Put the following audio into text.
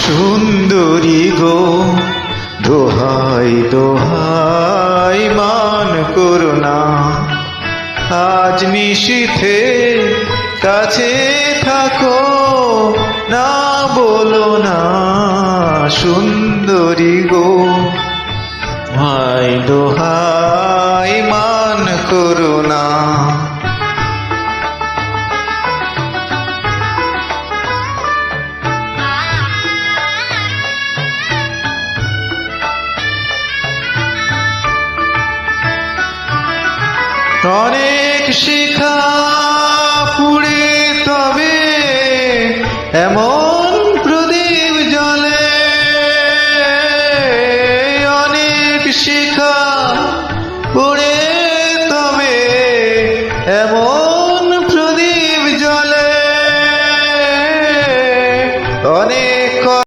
সুন্দরী গো, দোহাই দোহাই মান করো না, আজ নিশীথে কাছে থাকো, না বলো না সুন্দরী গো, ভাই দোহাই মান করো না। অনেক শিখা পুড়ে তবে এমন